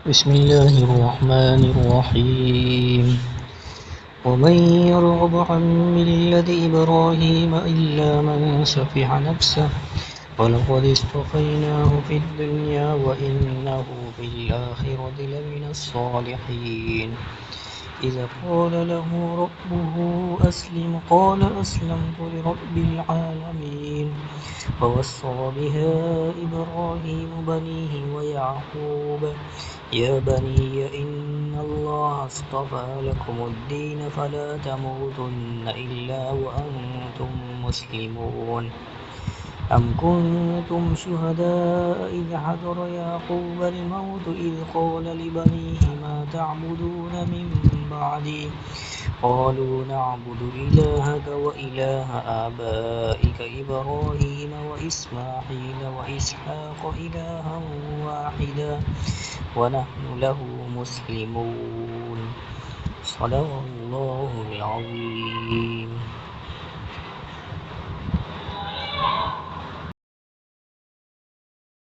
بسم الله الرحمن الرحيم ومن يرغب عن ملة إبراهيم إلا من سفح نفسه ولقد اصطفيناه في الدنيا وإنه في الآخرة لمن الصالحين إذ قال له ربه أسلم قال أسلمت لرب العالمين ووصى بها إبراهيم بنيه ويعقوب يا بني إن الله اصطفى لكم الدين فلا تموتن إلا وأنتم مسلمون أم كنتم شهداء إذ حضر يعقوب الموت إذ قال لبنيه ما تعبدون من بعدي قالوا نعبد إلهك وإله آبائك إبراهيم وإسماعيل وإسحاق إلها واحدا ونحن له مسلمون صدق الله العظيم.